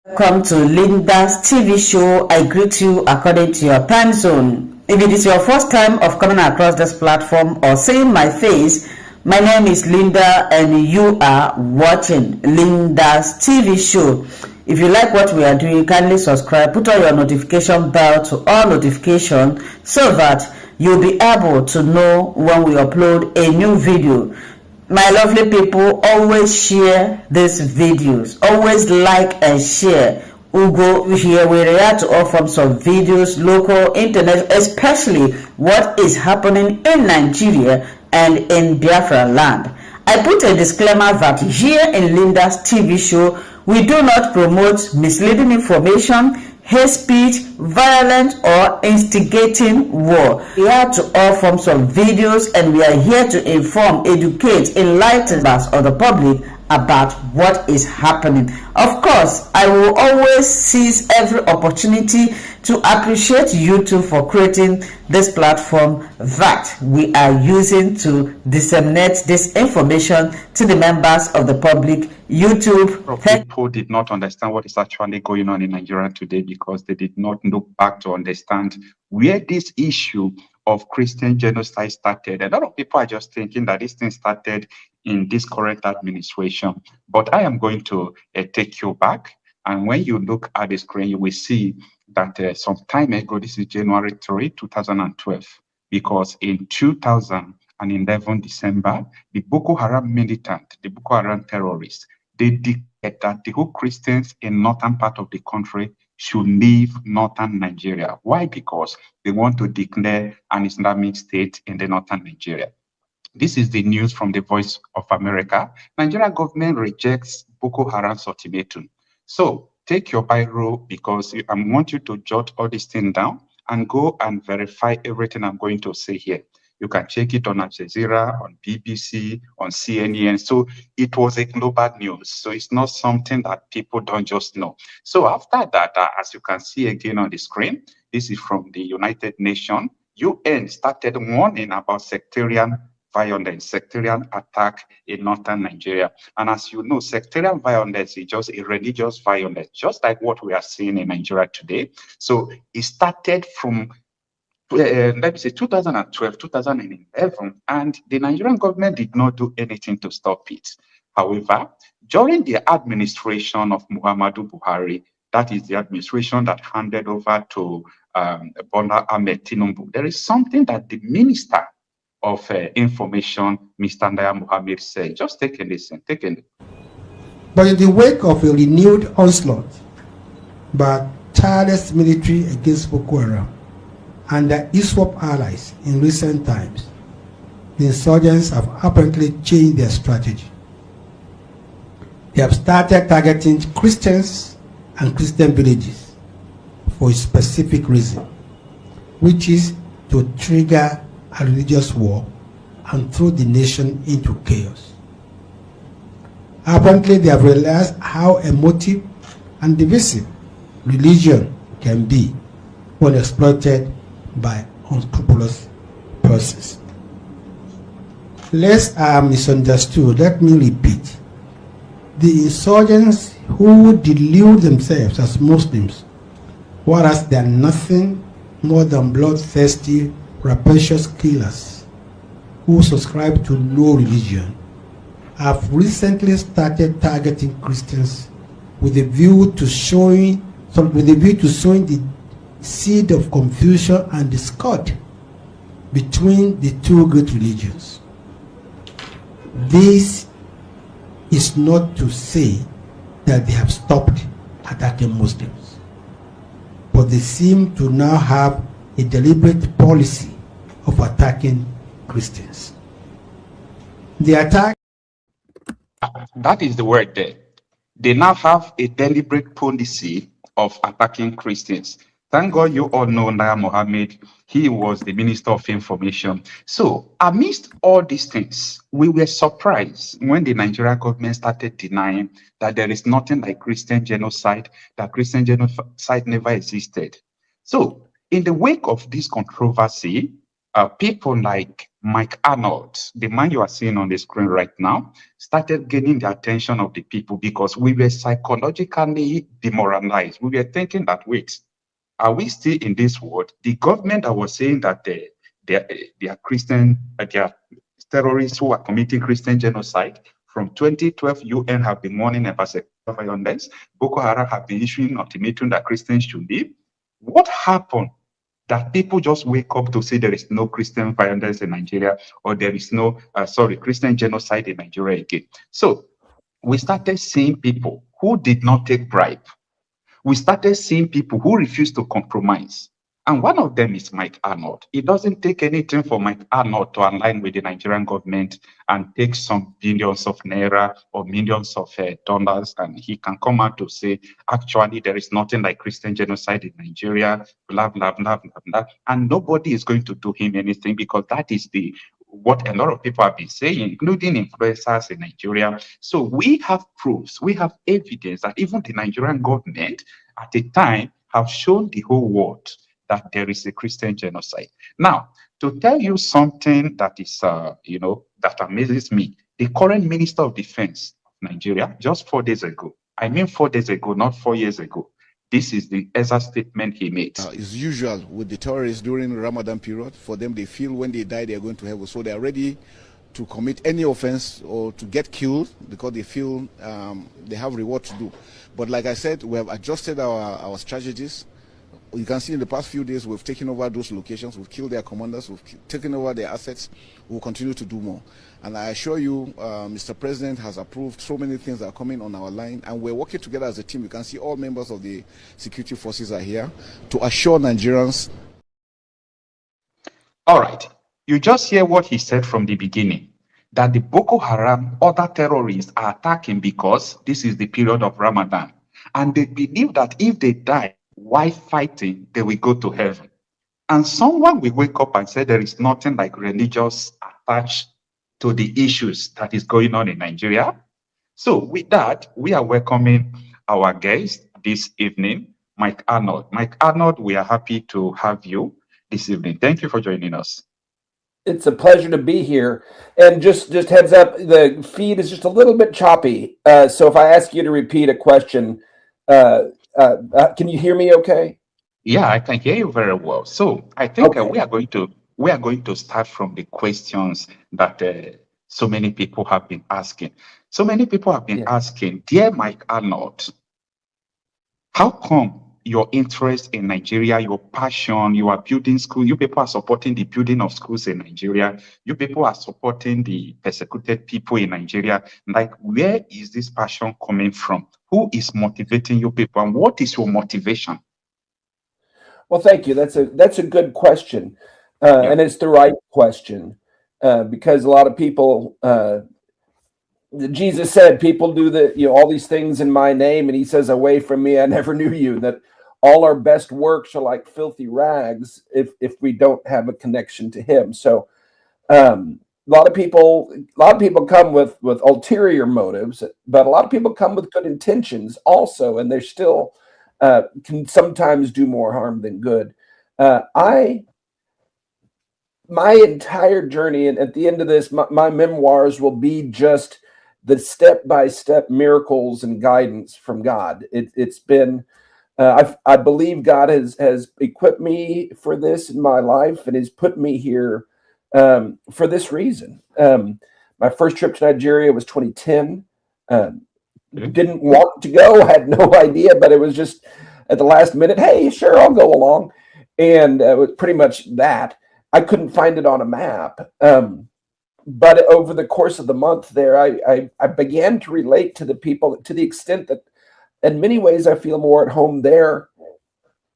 Welcome to Linda's TV show. I greet you according to your time zone. If it is your first time of coming across this platform or seeing my face, my name is Linda and you are watching Linda's TV show. If you like what we are doing, kindly subscribe, put on your notification bell to all notifications so that you'll be able to know when we upload a new video. My lovely people, always share these videos, always like and share. Ugo here, we react to all forms of videos, local, internet, especially what is happening in Nigeria and in Biafra land. I put a disclaimer that here in Linda's TV show, we do not promote misleading information, hate speech, violent or instigating war. We are to all forms of videos and we are here to inform, educate, enlighten us or the public about what is happening. Of course, I will always seize every opportunity to appreciate YouTube for creating this platform that we are using to disseminate this information to the members of the public. YouTube. People did not understand what is actually going on in Nigeria today because they did not look back to understand where this issue of Christian genocide started. A lot of people are just thinking that this thing started in this current administration, but I am going to take you back, and when you look at the screen you will see that some time ago, this is January 3, 2012, because in 2011 December, the Boko Haram militant, the Boko Haram terrorists, they declared that the whole Christians in northern part of the country should leave northern Nigeria. Why? Because they want to declare an Islamic state in the northern Nigeria. This is the news from the Voice of America. Nigeria government rejects Boko Haram's ultimatum. So take your biro because I want you to jot all these things down and go and verify everything I'm going to say here. You can check it on Al Jazeera, on BBC, on CNN. So it was a global news. So it's not something that people don't just know. So after that, as you can see again on the screen, this is from the United Nations. UN started warning about sectarian violence, sectarian attack in northern Nigeria. And as you know, sectarian violence is just a religious violence, just like what we are seeing in Nigeria today. So it started from let me say 2012, 2011, and the Nigerian government did not do anything to stop it. However, during the administration of Muhammadu Buhari, that is the administration that handed over to Bola Ahmed Tinubu, there is something that the Minister of Information, Mr. Naya Mohammed, said. Just take a listen, take a listen. But in the wake of a renewed onslaught by tireless military against Boko Haram and their ISWAP allies in recent times, the insurgents have apparently changed their strategy. They have started targeting Christians and Christian villages for a specific reason, which is to trigger a religious war and throw the nation into chaos. Apparently, they have realized how emotive and divisive religion can be when exploited by unscrupulous persons. Lest I am misunderstood, let me repeat. The insurgents who delude themselves as Muslims, whereas they are nothing more than bloodthirsty, rapacious killers who subscribe to no religion, have recently started targeting Christians with a view to sowing the seed of confusion and discord between the two great religions. This is not to say that they have stopped attacking Muslims, but they seem to now have a deliberate policy of attacking Christians. The attack... That is the word there. They now have a deliberate policy of attacking Christians. Thank God you all know Naya Mohammed. He was the Minister of Information. So amidst all these things, we were surprised when the Nigerian government started denying that there is nothing like Christian genocide, that Christian genocide never existed. So in the wake of this controversy, people like Mike Arnold, the man you are seeing on the screen right now, started gaining the attention of the people because we were psychologically demoralized. We were thinking that, wait, are we still in this world? The government that was saying that they are Christian, they are terrorists who are committing Christian genocide. From 2012, UN have been warning about sexual violence. Boko Haram have been issuing ultimatum that Christians should leave. What happened that people just wake up to say there is no Christian violence in Nigeria, or there is no, Christian genocide in Nigeria again? So we started seeing people who did not take bribe. We started seeing people who refused to compromise. And one of them is Mike Arnold. It doesn't take anything for Mike Arnold to align with the Nigerian government and take some billions of naira or millions of dollars, and he can come out to say, actually, there is nothing like Christian genocide in Nigeria, blah, blah, blah, blah, blah. And nobody is going to do him anything, because that is what a lot of people have been saying, including influencers in Nigeria. So we have proofs, we have evidence that even the Nigerian government at the time have shown the whole world that there is a Christian genocide. Now, to tell you something that is, that amazes me, the current Minister of Defense of Nigeria, just 4 days ago, I mean 4 days ago, not 4 years ago, this is the exact statement he made. It's usual with the terrorists during the Ramadan period. For them, they feel when they die, they are going to heaven. So they are ready to commit any offense or to get killed because they feel they have reward to do. But like I said, we have adjusted our strategies. You can see in the past few days, we've taken over those locations, we've killed their commanders, we've taken over their assets, we'll continue to do more. And I assure you, Mr. President has approved so many things that are coming on our line, and we're working together as a team. You can see all members of the security forces are here to assure Nigerians. All right, you just hear what he said from the beginning, that the Boko Haram, other terrorists are attacking because this is the period of Ramadan. And they believe that if they die while fighting, they will go to heaven. And someone will wake up and say there is nothing like religious attached to the issues that is going on in Nigeria. So with that, we are welcoming our guest this evening, Mike Arnold. Mike Arnold, we are happy to have you this evening. Thank you for joining us. It's a pleasure to be here. And just heads up, the feed is just a little bit choppy. So if I ask you to repeat a question, can you hear me okay? Yeah, I can hear you very well. So I think we are going to start from the questions that so many people have been asking. So many people have been asking, dear Mike Arnold, how come your interest in Nigeria, your passion, you are building schools, you people are supporting the building of schools in Nigeria, you people are supporting the persecuted people in Nigeria. Like, where is this passion coming from? Who is motivating you people, and what is your motivation? Well, thank you. That's a good question, and it's the right question, because a lot of people, Jesus said, people do all these things in my name, and he says, away from me, I never knew you. That all our best works are like filthy rags if we don't have a connection to him. So a lot of people come with ulterior motives, but a lot of people come with good intentions also, and they're still can sometimes do more harm than good. My entire journey, and at the end of this, my memoirs will be just the step-by-step miracles and guidance from God. It's been, I believe God has equipped me for this in my life and has put me here for this reason. My first trip to Nigeria was 2010. Didn't want to go, had no idea, but it was just at the last minute, hey, sure, I'll go along. And it was pretty much that. I couldn't find it on a map. But over the course of the month there, I began to relate to the people to the extent that in many ways I feel more at home there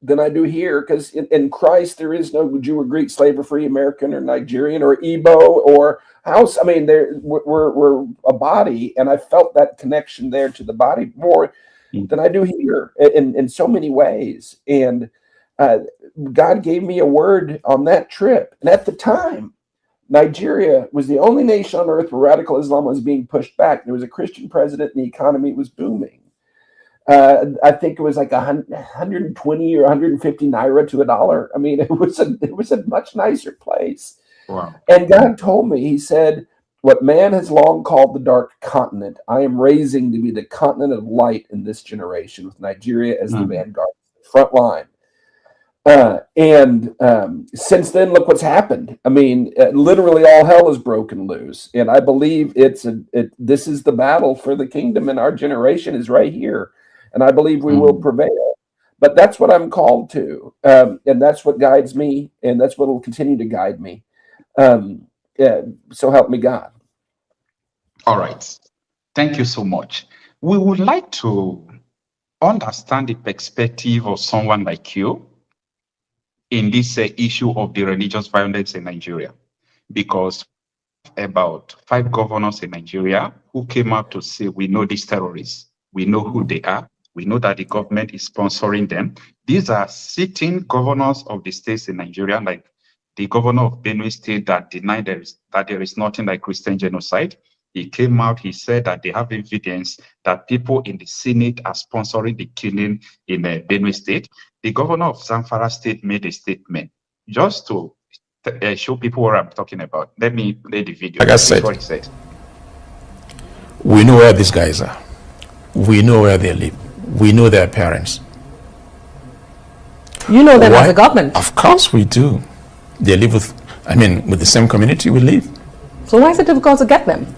than I do here, because in Christ there is no Jew or Greek, slave or free, American or Nigerian or Igbo or House. I mean, we're a body, and I felt that connection there to the body more than I do here in so many ways. And God gave me a word on that trip, and at the time, Nigeria was the only nation on earth where radical Islam was being pushed back. There was a Christian president, and the economy was booming. I think it was like 120 or 150 naira to $1. I mean, it was a much nicer place. Wow. And God told me, he said, what man has long called the dark continent, I am raising to be the continent of light in this generation, with Nigeria as the vanguard, front line. Since then, look what's happened. I mean, literally all hell is broken loose. And I believe this is the battle for the kingdom in our generation is right here. And I believe we will prevail. But that's what I'm called to. And that's what guides me. And that's what will continue to guide me. So help me God. All right. Thank you so much. We would like to understand the perspective of someone like you in this issue of the religious violence in Nigeria, because about 5 governors in Nigeria who came out to say, we know these terrorists, we know who they are, we know that the government is sponsoring them. These are sitting governors of the states in Nigeria, like the governor of Benue State that denied that there is nothing like Christian genocide. He came out, he said that they have evidence that people in the Senate are sponsoring the killing in Benue State. The governor of Zamfara State made a statement just to show people what I'm talking about. Let me play the video. Like I said, what he said. We know where these guys are. We know where they live. We know their parents. You know them as a government. Of course we do. They live with the same community we live. So why is it difficult to get them?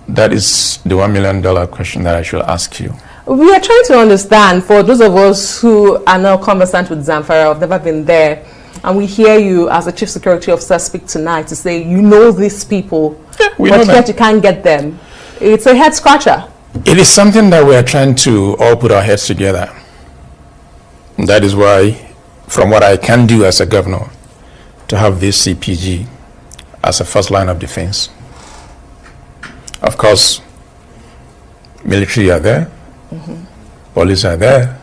That is the $1 million question that I should ask you. We are trying to understand, for those of us who are now conversant with Zamfara, have never been there, and we hear you as a chief security officer speak tonight to say you know these people, but yet you can't get them. It's a head scratcher. It is something that we are trying to all put our heads together. That is why, from what I can do as a governor, to have this CPG as a first line of defense. Of course, military are there, police are there,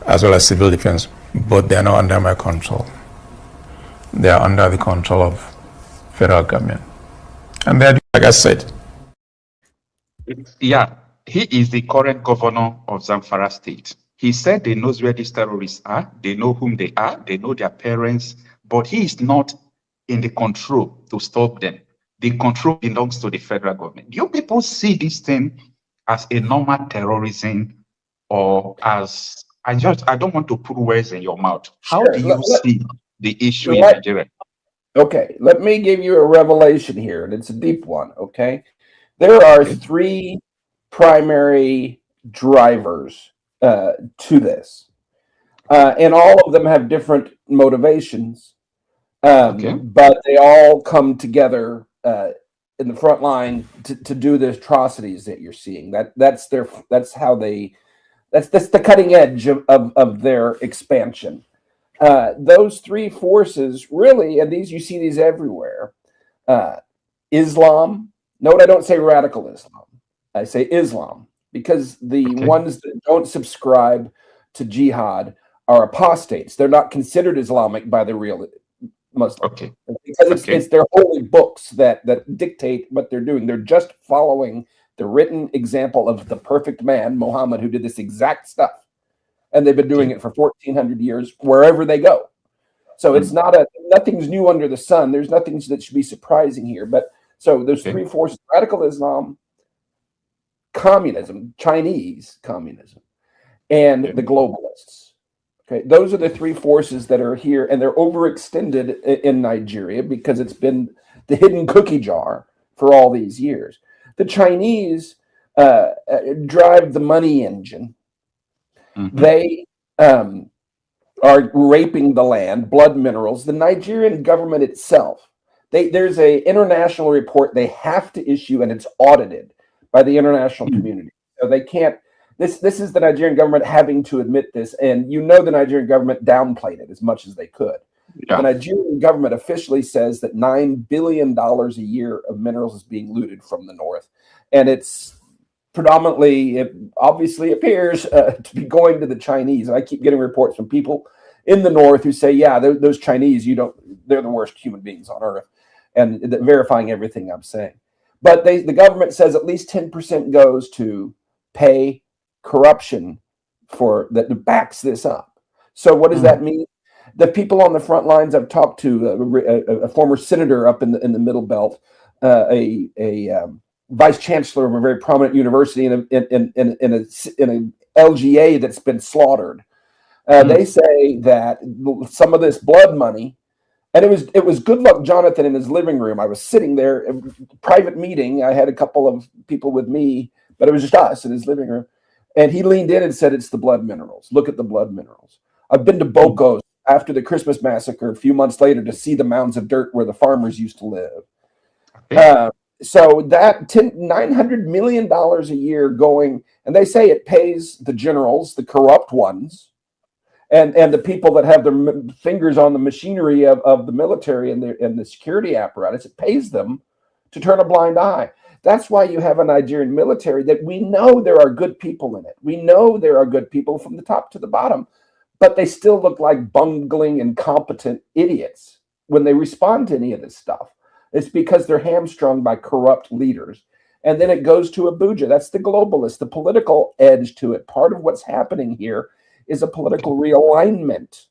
as well as civil defense, but they are not under my control. They are under the control of federal government. And they're, like I said. Yeah, he is the current governor of Zamfara State. He said he knows where these terrorists are, they know whom they are, they know their parents, but he is not in the control to stop them. The control belongs to the federal government. You people see this thing as a normal terrorism, or as, I don't want to put words in your mouth. How do you see the issue in Nigeria? Okay, let me give you a revelation here, and it's a deep one, okay? There are 3 primary drivers to this, and all of them have different motivations, but they all come together in the front line to do the atrocities that you're seeing. That's the cutting edge of their expansion. Those 3 forces really, and you see these everywhere. Islam. Note I don't say radical Islam. I say Islam, because the ones that don't subscribe to jihad are apostates. They're not considered Islamic by the real Muslim. Because it's their holy books that dictate what they're doing. They're just following the written example of the perfect man, Muhammad, who did this exact stuff. And they've been doing it for 1,400 years wherever they go. So it's nothing's new under the sun. There's nothing that should be surprising here. But so there's 3 forces: radical Islam, communism, Chinese communism, and the globalists. Okay, those are the 3 forces that are here, and they're overextended in Nigeria because it's been the hidden cookie jar for all these years. The Chinese drive the money engine. They are raping the land, blood minerals. The Nigerian government itself, there's an international report they have to issue, and it's audited by the international community. So they can't. This is the Nigerian government having to admit this, and the Nigerian government downplayed it as much as they could. Yeah. The Nigerian government officially says that $9 billion a year of minerals is being looted from the north, and it's predominantly, it obviously appears to be going to the Chinese. And I keep getting reports from people in the north who say, yeah, those Chinese, they're the worst human beings on earth, and verifying everything I'm saying. But the government says at least 10% goes to pay corruption that backs this up. So what does that mean? The people on the front lines I've talked to, a former senator up in the Middle Belt, a vice chancellor of a very prominent university in a LGA that's been slaughtered. They say that some of this blood money, and it was Good Luck Jonathan in his living room. I was sitting there, a private meeting. I had a couple of people with me, but it was just us in his living room. And he leaned in and said, "It's the blood minerals. Look at the blood minerals." I've been to Bocos after the Christmas massacre a few months later to see the mounds of dirt where the farmers used to live. So that $900 million a year going, and they say it pays the generals, the corrupt ones, and the people that have their fingers on the machinery of the military and the security apparatus. It pays them to turn a blind eye. That's why you have a Nigerian military that we know there are good people in it. We know there are good people from the top to the bottom, but they still look like bungling, incompetent idiots when they respond to any of this stuff. It's because they're hamstrung by corrupt leaders. And then it goes to Abuja. That's the globalist, the political edge to it. Part of what's happening here is a political realignment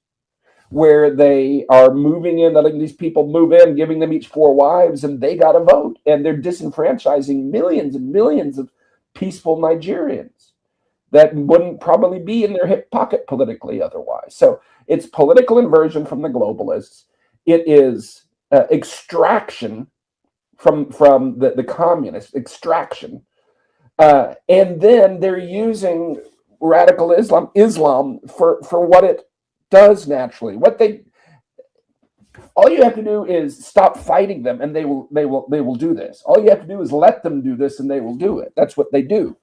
where they are moving in, letting these people move in, giving them each 4 wives, and they got to vote. And they're disenfranchising millions and millions of peaceful Nigerians that wouldn't probably be in their hip pocket politically otherwise. So it's political inversion from the globalists. It is extraction from the communist extraction. And then they're using radical Islam for what it does naturally. All you have to do is stop fighting them, and they will do this. All you have to do is let them do this, and they will do it. That's what they do.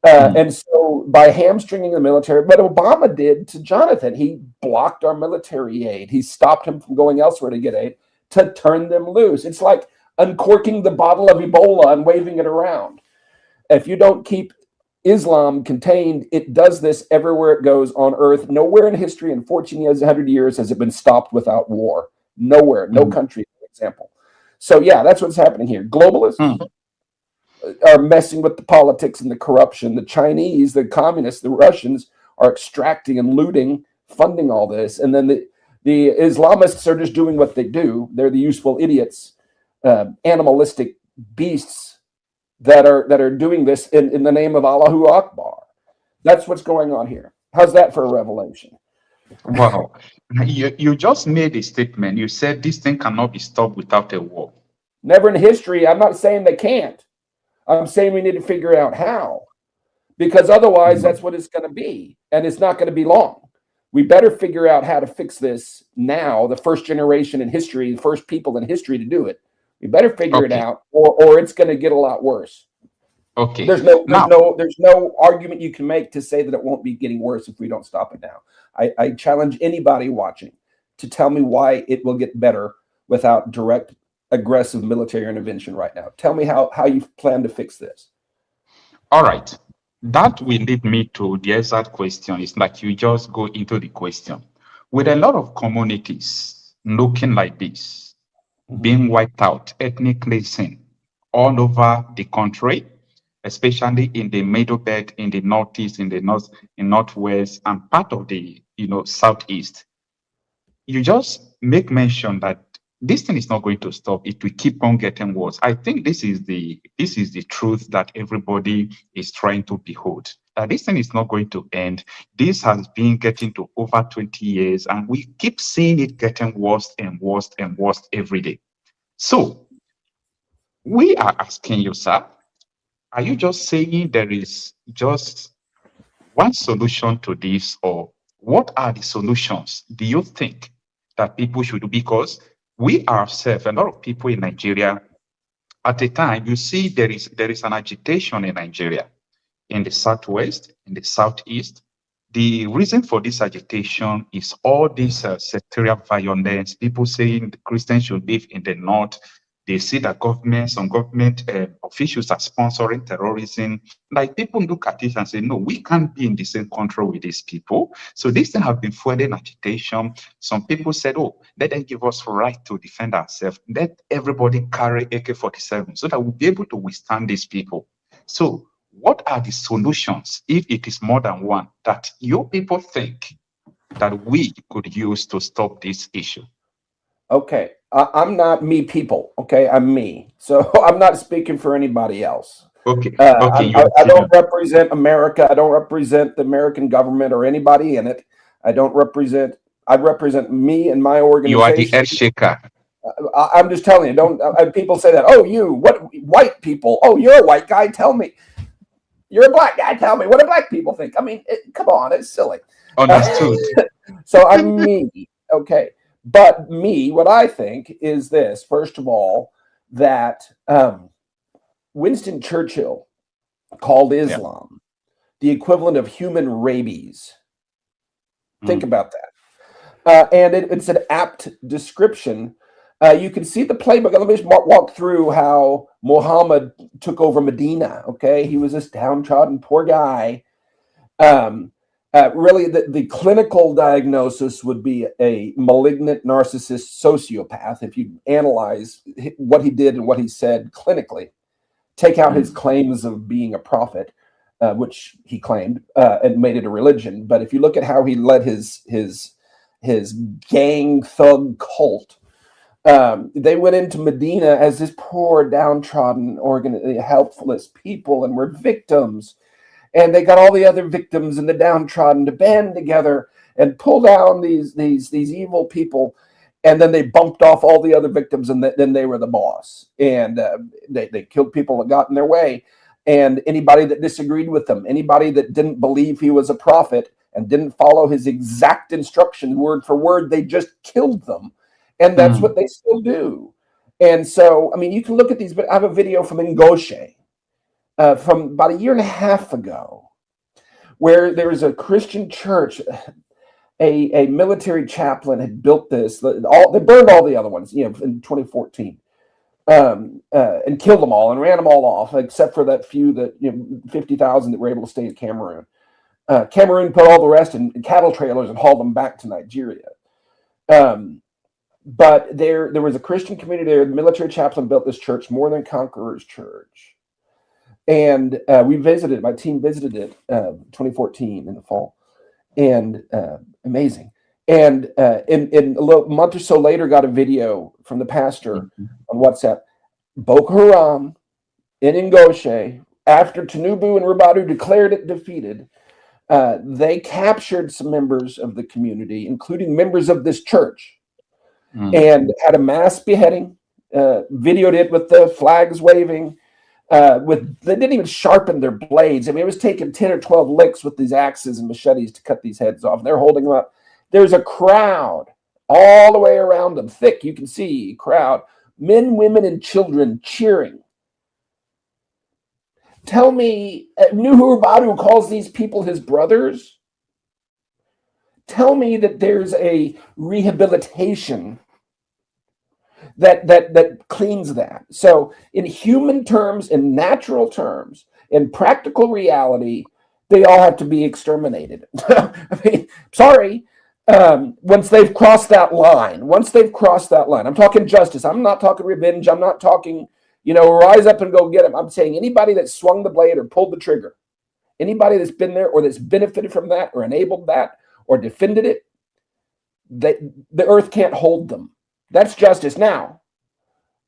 And so by hamstringing the military, what Obama did to Jonathan, he blocked our military aid. He stopped him from going elsewhere to get aid to turn them loose. It's like uncorking the bottle of Ebola and waving it around. If you don't keep Islam contained, it does this everywhere it goes on earth. Nowhere in history in 14 years, 100 years has it been stopped without war. Nowhere, no country, for example. So yeah, that's what's happening here. Globalists are messing with the politics and the corruption. The Chinese, the communists, the Russians are extracting and looting, funding all this. And then the Islamists are just doing what they do. They're the useful idiots, animalistic beasts that are doing this in the name of Allahu Akbar. That's what's going on here. How's that for a revelation? Wow. You just made a statement. You said this thing cannot be stopped without a war. Never in history. I'm not saying they can't. I'm saying we need to figure out how. Because otherwise, that's what it's going to be. And it's not going to be long. We better figure out how to fix this now, the first generation in history, the first people in history to do it. We better figure it out, or it's going to get a lot worse. Okay. There's no argument you can make to say that it won't be getting worse if we don't stop it now. I challenge anybody watching to tell me why it will get better without direct, aggressive military intervention right now. Tell me how you plan to fix this. All right. That will lead me to the exact question. It's like you just go into the question. With a lot of communities looking like this, being wiped out, ethnic cleansing all over the country, especially in the middle belt, in the northeast, in the north, in northwest, and part of the southeast. You just make mention that this thing is not going to stop. It will keep on getting worse. I think this is the truth that everybody is trying to behold. This thing is not going to end. This has been getting to over 20 years, and we keep seeing it getting worse and worse and worse every day. So we are asking you, sir, are you just saying there is just one solution to this, or what are the solutions do you think that people should do? Because we ourselves, a lot of people in Nigeria, at a time, you see there is an agitation in Nigeria, in the southwest, in the southeast. The reason for this agitation is all this sectarian violence, people saying the Christians should live in the north. They see that some government officials are sponsoring terrorism. Like, people look at it and say, no, we can't be in the same country with these people. So this thing have been fueling agitation. Some people said, oh, let them give us right to defend ourselves. Let everybody carry AK-47 so that we'll be able to withstand these people. So what are the solutions, if it is more than one, that your people think that we could use to stop this issue? Okay, I'm not me people. Okay, I'm me. So I'm not speaking for anybody else. Okay, I don't represent America. I don't represent the American government or anybody in it. I represent me and my organization. You are the SH0CK. I'm just telling you. Don't people say that? Oh, you what white people? Oh, you're a white guy. Tell me, you're a black guy. Tell me, what do black people think? I mean, come on, it's silly. Understood. So I'm me. Okay. But me, what I think is this, first of all, that Winston Churchill called Islam the equivalent of human rabies. Think about that. And it's an apt description. You can see the playbook. Let me just walk through how Muhammad took over Medina. Okay. He was this downtrodden poor guy. Really, the clinical diagnosis would be a malignant narcissist sociopath. If you analyze what he did and what he said clinically, take out his claims of being a prophet, which he claimed, and made it a religion. But if you look at how he led his gang thug cult, they went into Medina as this poor, downtrodden, helpless people, and were victims. And they got all the other victims and the downtrodden to band together and pull down these evil people. And then they bumped off all the other victims, and then they were the boss. And they killed people that got in their way. And anybody that disagreed with them, anybody that didn't believe he was a prophet and didn't follow his exact instruction word for word, they just killed them. And that's what they still do. And so, I mean, you can look at these, but I have a video from Ngoshe. From about a year and a half ago, where there was a Christian church, a military chaplain had built this. They burned all the other ones, in 2014, and killed them all and ran them all off, except for that few that 50,000 that were able to stay in Cameroon. Cameroon put all the rest in cattle trailers and hauled them back to Nigeria. But there was a Christian community there. The military chaplain built this church, More Than Conquerors Church. And my team visited it 2014 in the fall, and amazing. And in a little month or so later, got a video from the pastor on WhatsApp. Boko Haram in Ngoshe, after Tinubu and Ribadu declared it defeated, they captured some members of the community, including members of this church, and had a mass beheading, videoed it with the flags waving. They didn't even sharpen their blades. I mean, it was taking 10 or 12 licks with these axes and machetes to cut these heads off. And they're holding them up. There's a crowd all the way around them, thick. You can see crowd, men, women, and children cheering. Tell me, Nuhu Badu calls these people his brothers. Tell me that there's a rehabilitation that cleans that. So in human terms, in natural terms, in practical reality, they all have to be exterminated. I mean, sorry. Once they've crossed that line, I'm talking justice. I'm not talking revenge. I'm not talking, rise up and go get them. I'm saying anybody that swung the blade or pulled the trigger, anybody that's been there or that's benefited from that or enabled that or defended it, the earth can't hold them. That's justice. Now,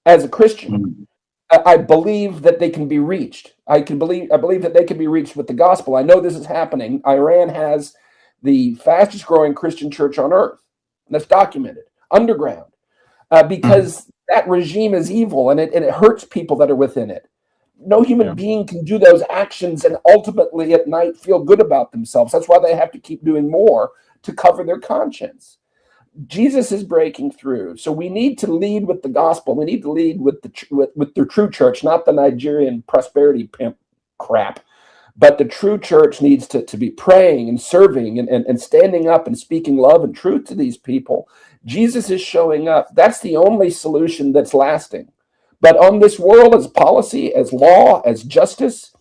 as a Christian, I believe that they can be reached. I believe that they can be reached with the gospel. I know this is happening. Iran has the fastest growing Christian church on earth. And that's documented underground because that regime is evil and it hurts people that are within it. No human being can do those actions and ultimately at night feel good about themselves. That's why they have to keep doing more to cover their conscience. Jesus is breaking through. So we need to lead with the gospel. We need to lead with the true church, not the Nigerian prosperity pimp crap. But the true church needs to be praying and serving and standing up and speaking love and truth to these people. Jesus is showing up. That's the only solution that's lasting. But on this world, as policy, as law, as justice,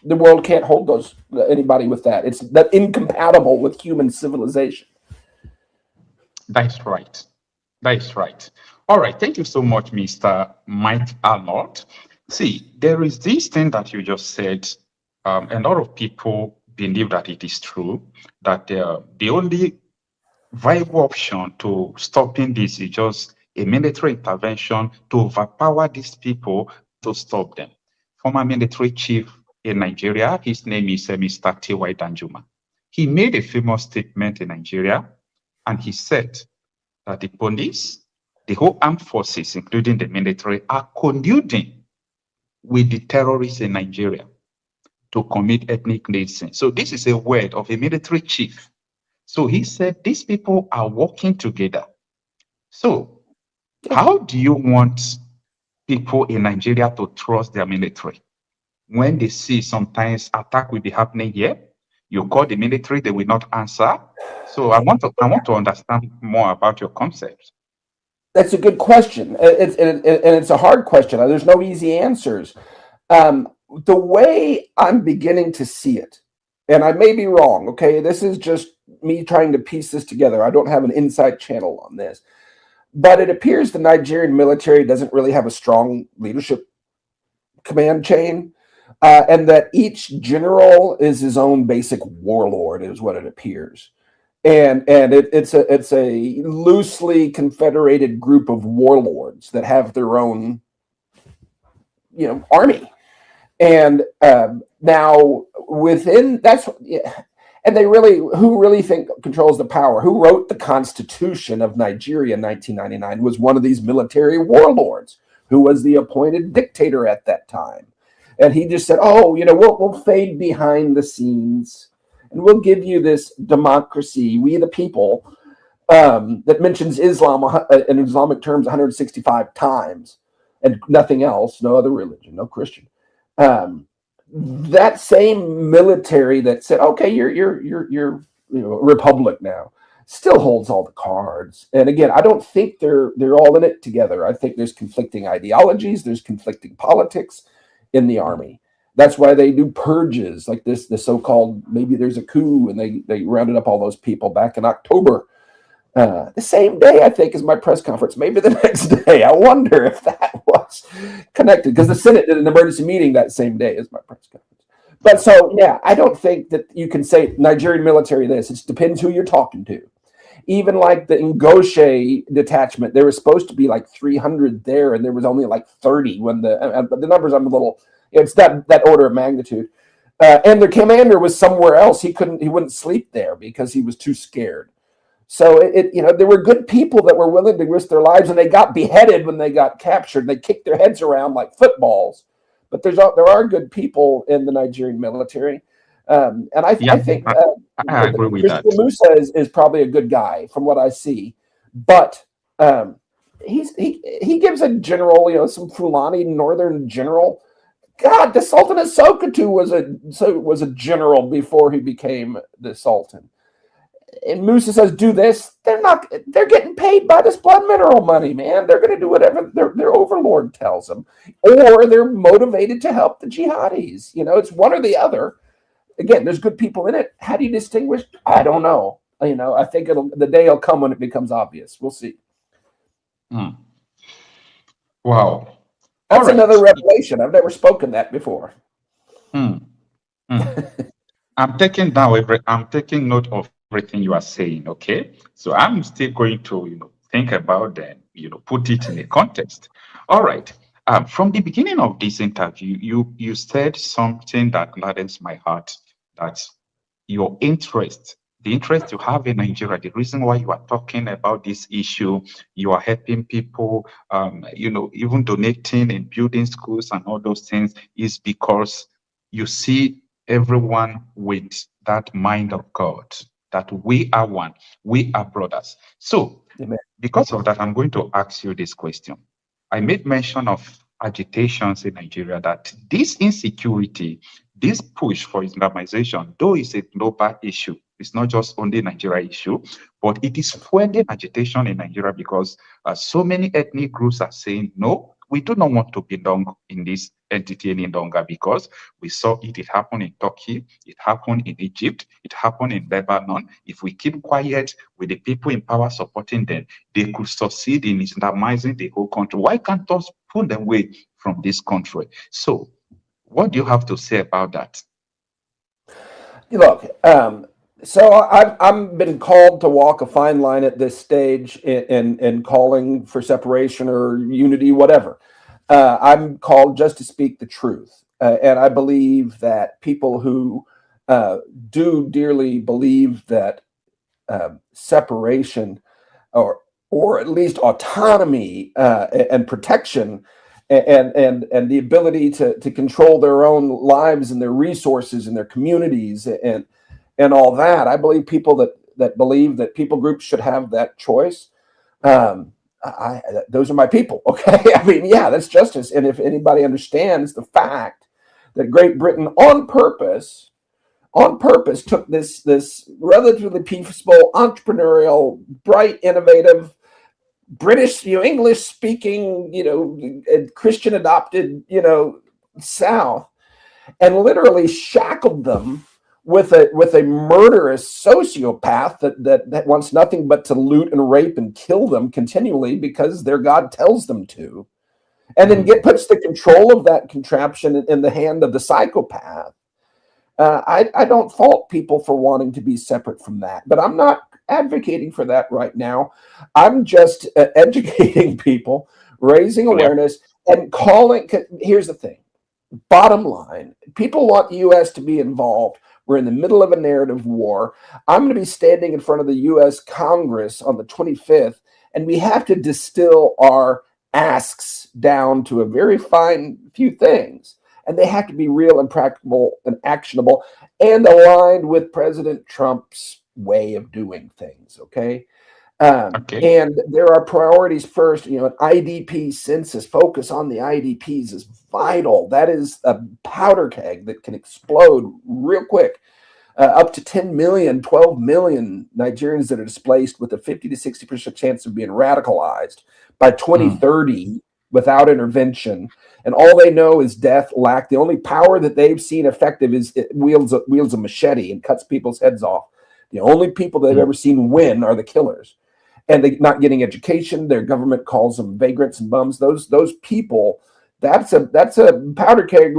the world can't hold anybody with that. It's that incompatible with human civilization. That's right. That's right. All right. Thank you so much, Mr. Mike Arnold. See, there is this thing that you just said. A lot of people believe that it is true, that the only viable option to stopping this is just a military intervention to overpower these people to stop them. Former military chief in Nigeria, his name is Mr. T.Y. Danjuma. He made a famous statement in Nigeria, and he said that the police, the whole armed forces, including the military, are colluding with the terrorists in Nigeria to commit ethnic cleansing. So this is a word of a military chief. So he said these people are working together. So how do you want people in Nigeria to trust their military when they see sometimes attack will be happening here? You call the military, they will not answer. So I want to understand more about your concept. That's a good question. It's a hard question. There's no easy answers. The way I'm beginning to see it, and I may be wrong, okay? This is just me trying to piece this together. I don't have an inside channel on this. But it appears the Nigerian military doesn't really have a strong leadership command chain, and that each general is his own basic warlord, is what it appears. And it's a loosely confederated group of warlords that have their own, army. And now within and who really think controls the power? Who wrote the Constitution of Nigeria in 1999 was one of these military warlords who was the appointed dictator at that time. And he just said, we'll fade behind the scenes and we'll give you this democracy, we the people, that mentions Islam in Islamic terms 165 times and nothing else, no other religion, no Christian. That same military that said, okay, you're a republic now, still holds all the cards. And again, I don't think they're all in it together. I think there's conflicting ideologies, there's conflicting politics in the army. That's why they do purges like this, the so-called, maybe there's a coup, and they rounded up all those people back in October. The same day, I think, as my press conference, maybe the next day. I wonder if that was connected, because the Senate did an emergency meeting that same day as my press conference. But so, yeah, I don't think that you can say Nigerian military this. It depends who you're talking to. Even like the Ngoshe detachment, there was supposed to be like 300 there, and there was only like 30 when the numbers, I'm a little, it's that order of magnitude. And their commander was somewhere else. He wouldn't sleep there because he was too scared. So there were good people that were willing to risk their lives, and they got beheaded when they got captured. They kicked their heads around like footballs. But there are good people in the Nigerian military, and I think I agree with that. Musa is probably a good guy from what I see, but he gives a general, some Fulani northern general. God, the Sultan of Sokoto was a general before he became the Sultan. And Musa says, do this. They're getting paid by this blood mineral money, man. They're going to do whatever their overlord tells them. Or they're motivated to help the jihadis. It's one or the other. Again, there's good people in it. How do you distinguish? I don't know. I think the day will come when it becomes obvious. We'll see. Wow. That's another revelation. I've never spoken that before. I'm taking note of everything you are saying, okay? So I'm still going to, think about that, put it in a context. All right. From the beginning of this interview, you said something that gladdens my heart, that your interest, the interest you have in Nigeria, the reason why you are talking about this issue, you are helping people, even donating and building schools and all those things, is because you see everyone with that mind of God, that we are one, we are brothers. So, Amen. Because of that, I'm going to ask you this question. I made mention of agitations in Nigeria, that this insecurity, this push for Islamization, though it's a global issue, it's not just only a Nigeria issue, but it is fueling agitation in Nigeria because so many ethnic groups are saying, no, we do not want to belong in this entity any longer, because we saw it happened in Turkey, it happened in Egypt, it happened in Lebanon. If we keep quiet with the people in power supporting them, they could succeed in Islamizing the whole country. Why can't us pull them away from this country? So what do you have to say about that? Look, so I've been called to walk a fine line at this stage in calling for separation or unity, whatever. I'm called just to speak the truth. And I believe that people who do dearly believe that separation or at least autonomy and protection and the ability to control their own lives and their resources and their communities and all that. I believe people that believe that people groups should have that choice. Those are my people. Okay. I mean, yeah, that's justice. And if anybody understands the fact that Great Britain on purpose took this relatively peaceful, entrepreneurial, bright, innovative, British, English speaking, Christian adopted, South, and literally shackled them with a murderous sociopath that wants nothing but to loot and rape and kill them continually because their God tells them to, and then puts the control of that contraption in the hand of the psychopath. I don't fault people for wanting to be separate from that, but I'm not advocating for that right now. I'm just educating people, raising awareness, and calling. Here's the thing. Bottom line, people want the U.S. to be involved. We're in the middle of a narrative war. I'm going to be standing in front of the U.S. Congress on the 25th, and we have to distill our asks down to a very fine few things. And they have to be real and practical and actionable and aligned with President Trump's way of doing things. Okay. And there are priorities first. An IDP census, focus on the IDPs is vital. That is a powder keg that can explode real quick. Up to 10 million, 12 million Nigerians that are displaced with a 50 to 60% chance of being radicalized by 2030 without intervention. And all they know is death, lack. The only power that they've seen effective is it wields a machete and cuts people's heads off. The only people they've ever seen win are the killers. And they're not getting education. Their government calls them vagrants and bums. Those people, that's a powder keg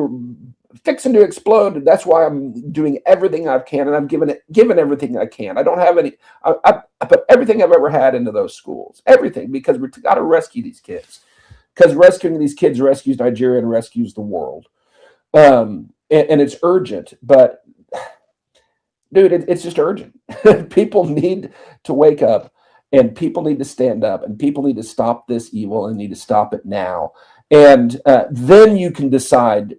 fixing to explode. That's why I'm doing everything I can, and I've given everything I can. I don't have any. I put everything I've ever had into those schools, everything, because we've got to rescue these kids. Because rescuing these kids rescues Nigeria and rescues the world, and it's urgent. But dude, it's just urgent. People need to wake up, and people need to stand up, and people need to stop this evil and need to stop it now. And then you can decide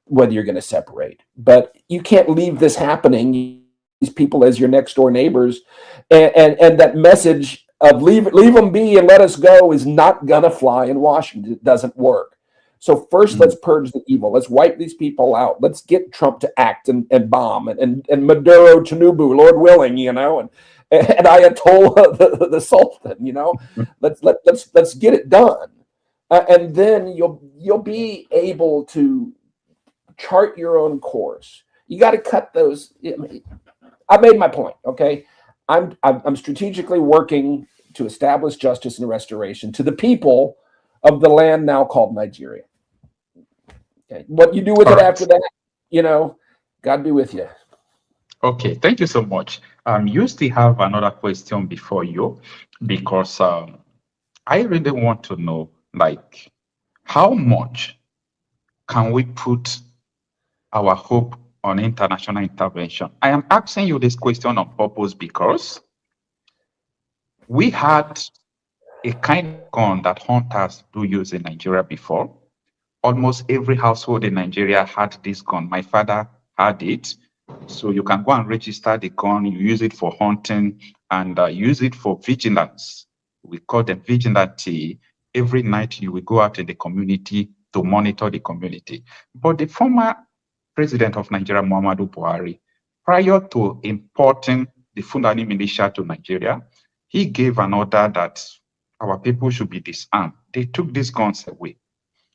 whether you're going to separate. But you can't leave this happening, these people as your next door neighbors, and that message of leave them be and let us go is not going to fly in Washington. It doesn't work. So first, let's purge the evil. Let's wipe these people out. Let's get Trump to act and bomb and Maduro, Tinubu, Lord willing, and Ayatollah the Sultan. Let's get it done, and then you'll be able to chart your own course. You got to cut those. I made my point. Okay, I'm strategically working to establish justice and restoration to the people of the land now called Nigeria. Okay, what you do with it after that, God be with you. Okay, thank you so much. You still have another question before you, because I really want to know, how much can we put our hope on international intervention? I am asking you this question on purpose because we had a kind of gun that hunters do use in Nigeria before. Almost every household in Nigeria had this gun. My father had it. So you can go and register the gun, you use it for hunting, and use it for vigilance. We call them vigilante. Every night you will go out in the community to monitor the community. But the former president of Nigeria, Muhammadu Buhari, prior to importing the Fulani militia to Nigeria, he gave an order that our people should be disarmed. They took these guns away.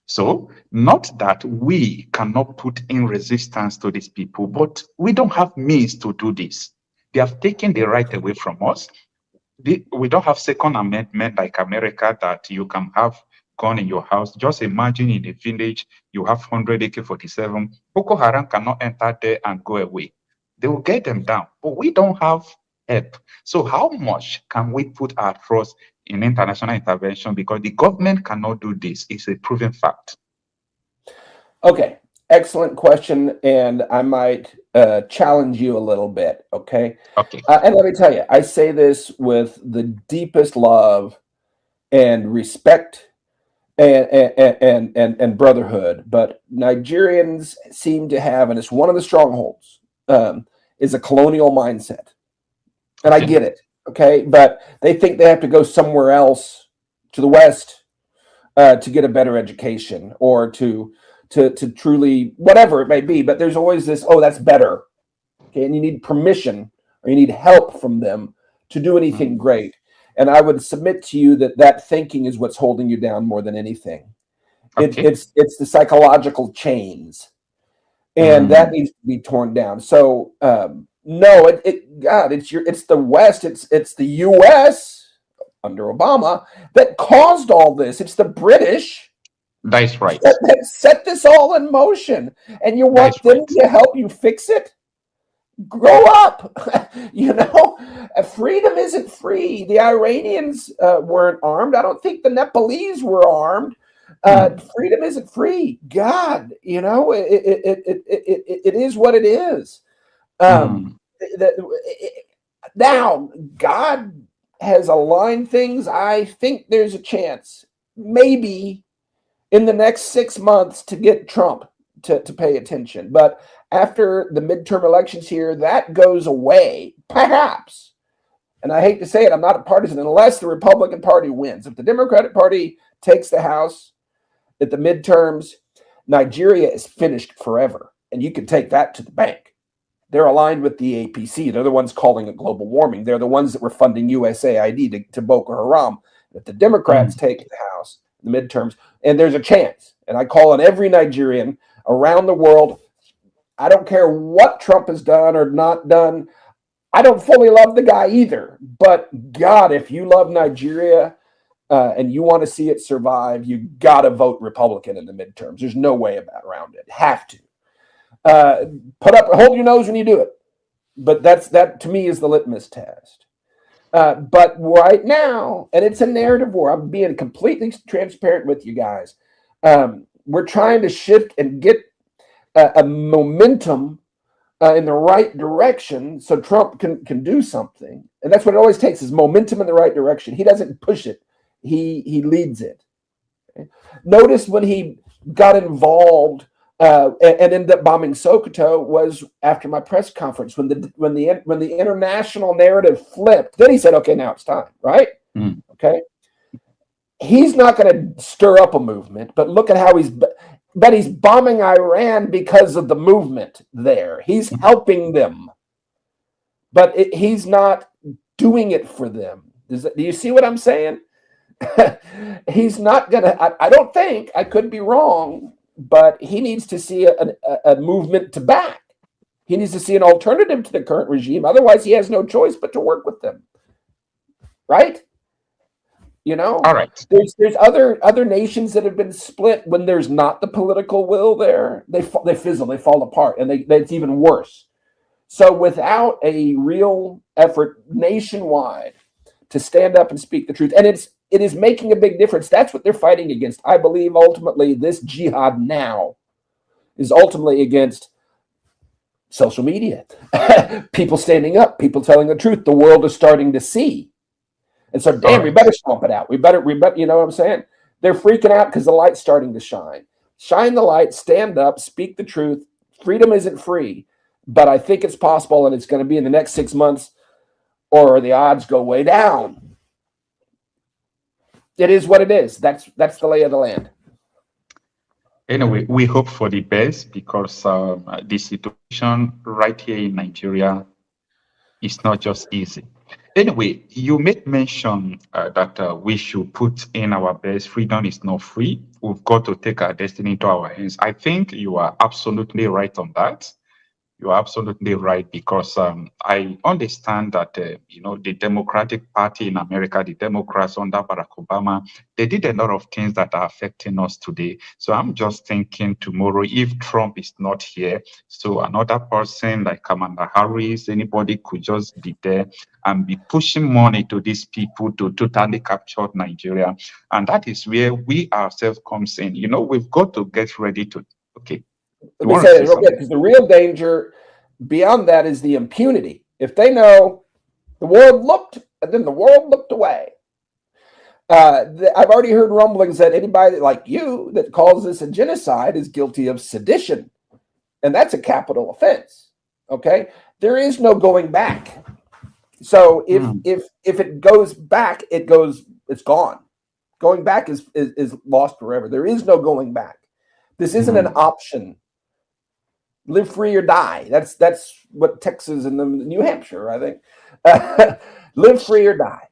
So, not that we cannot put in resistance to these people, but we don't have means to do this. They have taken the right away from us. We don't have Second Amendment like America that you can have gun in your house. Just imagine in a village, you have 100 AK-47. Boko Haram cannot enter there and go away. They will get them down, but we don't have help. So how much can we put our trust in international intervention? Because the government cannot do this. It's a proven fact. Okay, excellent question, and I might challenge you a little bit, okay? Okay. And let me tell you, I say this with the deepest love and respect and brotherhood, but Nigerians seem to have, and it's one of the strongholds, is a colonial mindset. And I get it, okay? But they think they have to go somewhere else to the West to get a better education or to truly, whatever it may be. But there's always this, oh, that's better, okay? And you need permission or you need help from them to do anything great. And I would submit to you that that thinking is what's holding you down more than anything. Okay. It's the psychological chains, and that needs to be torn down. So no, God, it's the West, it's the U.S. under Obama that caused all this. It's the British. That's right. That set this all in motion, and you want them to help you fix it? Grow up. You know, freedom isn't free. The Iranians weren't armed. I don't think the Nepalese were armed. Freedom isn't free. God, you know, it is what it is. Now, God has aligned things. I think there's a chance, maybe in the next 6 months, to get Trump to pay attention. But after the midterm elections here, that goes away, perhaps. And I hate to say it, I'm not a partisan unless the Republican Party wins. If the Democratic Party takes the House at the midterms, Nigeria is finished forever. And you can take that to the bank. They're aligned with the APC. They're the ones calling it global warming. They're the ones that were funding USAID to Boko Haram. If the Democrats take the House, the midterms, and there's a chance, and I call on every Nigerian around the world, I don't care what Trump has done or not done. I don't fully love the guy either. But God, if you love Nigeria and you want to see it survive, you got to vote Republican in the midterms. There's no way around it. Have to. Hold your nose when you do it. But that to me is the litmus test. But right now, and it's a narrative war, I'm being completely transparent with you guys. We're trying to shift and get a momentum in the right direction so Trump can do something. And that's what it always takes, is momentum in the right direction. He doesn't push it. He leads it. Okay? Notice when he got involved and ended up bombing Sokoto was after my press conference when the international narrative flipped. Then he said, "Okay, now it's time." Right? Okay. He's not going to stir up a movement, but look at how he's bombing Iran because of the movement there. He's helping them, but he's not doing it for them. Do you see what I'm saying? He's not going to. I don't think, I could be wrong, but he needs to see a movement to back. He needs to see an alternative to the current regime. Otherwise, he has no choice but to work with them. Right? You know? All right. There's other nations that have been split when there's not the political will there. They fizzle, they fall apart, and it's even worse. So without a real effort nationwide to stand up and speak the truth, and it is making a big difference. That's what they're fighting against. I believe ultimately this jihad now is ultimately against social media. People standing up, people telling the truth. The world is starting to see. And so, damn, we better stomp it out. We better, you know what I'm saying? They're freaking out because the light's starting to shine. Shine the light, stand up, speak the truth. Freedom isn't free, but I think it's possible, and it's going to be in the next 6 months, or the odds go way down. It is what it is. That's the lay of the land. Anyway, we hope for the best, because the situation right here in Nigeria is not just easy. Anyway, you made mention that we should put in our best. Freedom is not free. We've got to take our destiny into our hands. I think you are absolutely right on that. You're absolutely right, because I understand that, the Democratic Party in America, the Democrats under Barack Obama, they did a lot of things that are affecting us today. So I'm just thinking tomorrow, if Trump is not here, so another person like Kamala Harris, anybody could just be there and be pushing money to these people to totally capture Nigeria. And that is where we ourselves comes in. We've got to get ready to, okay. Let me say that real quick, because the real danger beyond that is the impunity. If they know the world looked, and then the world looked away. I've already heard rumblings that anybody like you that calls this a genocide is guilty of sedition, and that's a capital offense. Okay, there is no going back. So if it goes back, it's gone. Going back is lost forever. There is no going back. This isn't an option. Live free or die. That's what Texas and New Hampshire, I think. Live free or die.